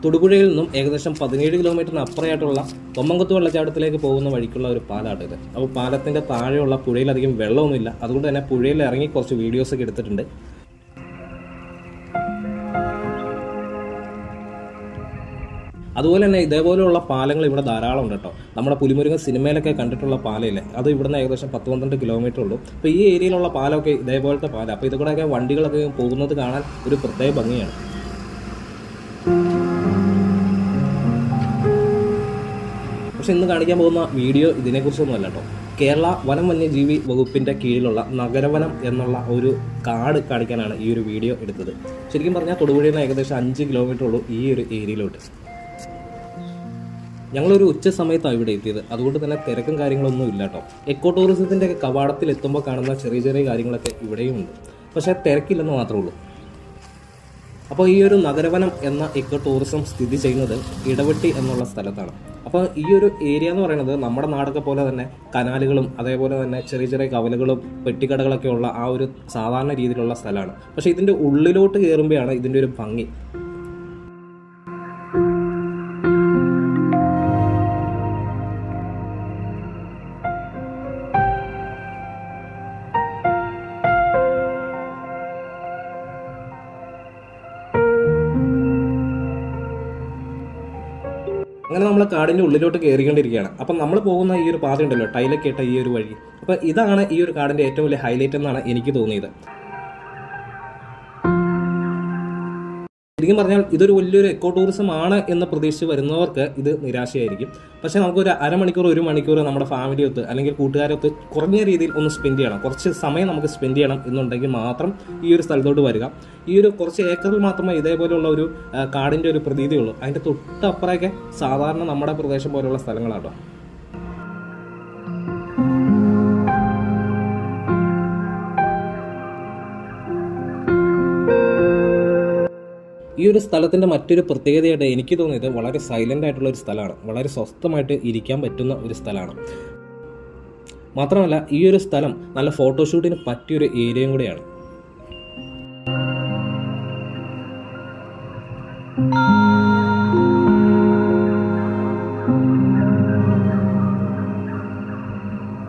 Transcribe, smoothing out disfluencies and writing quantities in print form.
തൊടുപുഴയിൽ നിന്നും ഏകദേശം 17 കിലോമീറ്ററിന് അപ്പുറമായിട്ടുള്ള തൊമ്മൻകുത്ത് വെള്ളച്ചാട്ടത്തിലേക്ക് പോകുന്ന വഴിക്കുള്ള ഒരു പാലമാണ് ഇത്. അപ്പോൾ പാലത്തിൻ്റെ താഴെയുള്ള പുഴയിലധികം വെള്ളമൊന്നുമില്ല, അതുകൊണ്ട് തന്നെ പുഴയിൽ ഇറങ്ങി കുറച്ച് വീഡിയോസൊക്കെ എടുത്തിട്ടുണ്ട്. അതുപോലെ തന്നെ ഇതേപോലെയുള്ള പാലങ്ങൾ ഇവിടെ ധാരാളം ഉണ്ട് കേട്ടോ. നമ്മുടെ പുലിമുരുകൻ സിനിമയിലൊക്കെ കണ്ടിട്ടുള്ള പാലയില്ലേ, അത് ഇവിടുന്ന് ഏകദേശം 10-12 കിലോമീറ്റർ ഉള്ളൂ. അപ്പോൾ ഈ ഏരിയയിലുള്ള പാലമൊക്കെ ഇതേപോലത്തെ പാലം. അപ്പോൾ ഇതുകൂടെയൊക്കെ വണ്ടികളൊക്കെ പോകുന്നത് കാണാൻ ഒരു പ്രത്യേക ഭംഗിയാണ്. പക്ഷെ ഇന്ന് കാണിക്കാൻ പോകുന്ന വീഡിയോ ഇതിനെക്കുറിച്ചൊന്നും അല്ല കേട്ടോ. കേരള വനം വന്യജീവി വകുപ്പിൻ്റെ കീഴിലുള്ള നഗരവനം എന്നുള്ള ഒരു കാട് കാണിക്കാനാണ് ഈ ഒരു വീഡിയോ എടുത്തത്. ശരിക്കും പറഞ്ഞാൽ തൊടുപുഴയിൽ നിന്ന് ഏകദേശം 5 കിലോമീറ്റർ ഉള്ളൂ ഈ ഒരു ഏരിയയിലോട്ട്. ഞങ്ങളൊരു ഉച്ച സമയത്താണ് ഇവിടെ എത്തിയത്, അതുകൊണ്ട് തന്നെ തിരക്കും കാര്യങ്ങളൊന്നും ഇല്ല കേട്ടോ. എക്കോ ടൂറിസത്തിൻ്റെ കവാടത്തിൽ എത്തുമ്പോൾ കാണുന്ന ചെറിയ ചെറിയ കാര്യങ്ങളൊക്കെ ഇവിടെയും ഉണ്ട്, പക്ഷേ തിരക്കില്ലെന്ന് മാത്രമേ ഉള്ളൂ. അപ്പോൾ ഈ ഒരു നഗരവനം എന്ന എക്കോ ടൂറിസം സ്ഥിതി ചെയ്യുന്നത് ഇടവെട്ടി എന്നുള്ള സ്ഥലത്താണ്. അപ്പോൾ ഈ ഒരു ഏരിയ എന്ന് പറയുന്നത് നമ്മുടെ നാടൊക്കെ പോലെ തന്നെ കനാലുകളും അതേപോലെ തന്നെ ചെറിയ ചെറിയ കവലകളും പെട്ടിക്കടകളൊക്കെ ഉള്ള ആ ഒരു സാധാരണ രീതിയിലുള്ള സ്ഥലമാണ്. പക്ഷേ ഇതിൻ്റെ ഉള്ളിലോട്ട് കയറുമ്പോഴാണ് ഇതിൻ്റെ ഒരു ഭംഗി. അങ്ങനെ നമ്മൾ കാടിൻ്റെ ഉള്ളിലോട്ട് കയറിക്കൊണ്ടിരിക്കുകയാണ്. അപ്പം നമ്മൾ പോകുന്ന ഈ ഒരു പാത ഉണ്ടല്ലോ, ടൈലൊക്കെ ഇട്ട ഈ ഒരു വഴി, അപ്പോൾ ഇതാണ് ഈ ഒരു കാടിൻ്റെ ഏറ്റവും വലിയ ഹൈലൈറ്റ് എന്നാണ് എനിക്ക് തോന്നിയത്. ശരിക്കും പറഞ്ഞാൽ ഇതൊരു വലിയൊരു എക്കോ ടൂറിസം ആണ് എന്ന് പ്രതീക്ഷിച്ച് വരുന്നവർക്ക് ഇത് നിരാശയായിരിക്കും. പക്ഷേ നമുക്കൊരു അരമണിക്കൂർ 1 മണിക്കൂർ നമ്മുടെ ഫാമിലിയൊത്ത് അല്ലെങ്കിൽ കൂട്ടുകാരൊത്ത് കുറഞ്ഞ രീതിയിൽ ഒന്ന് സ്പെൻഡ് ചെയ്യണം, കുറച്ച് സമയം നമുക്ക് സ്പെൻഡ് ചെയ്യണം എന്നുണ്ടെങ്കിൽ മാത്രം ഈ ഒരു സ്ഥലത്തോട്ട് വരിക. ഈ ഒരു കുറച്ച് ഏക്കറിൽ മാത്രമേ ഇതേപോലെയുള്ള ഒരു കാടിൻ്റെ ഒരു പ്രതീതിയുള്ളൂ. അതിൻ്റെ തൊട്ടപ്പുറമൊക്കെ സാധാരണ നമ്മുടെ പ്രദേശം പോലെയുള്ള സ്ഥലങ്ങളാട്ടോ. ഈ ഒരു സ്ഥലത്തിൻ്റെ മറ്റൊരു പ്രത്യേകതയായിട്ട് എനിക്ക് തോന്നിയത് വളരെ സൈലൻ്റ് ആയിട്ടുള്ള ഒരു സ്ഥലമാണ്, വളരെ സ്വസ്ഥമായിട്ട് ഇരിക്കാൻ പറ്റുന്ന ഒരു സ്ഥലമാണ്. മാത്രമല്ല ഈ ഒരു സ്ഥലം നല്ല ഫോട്ടോഷൂട്ടിന് പറ്റിയൊരു ഏരിയയും കൂടെയാണ്.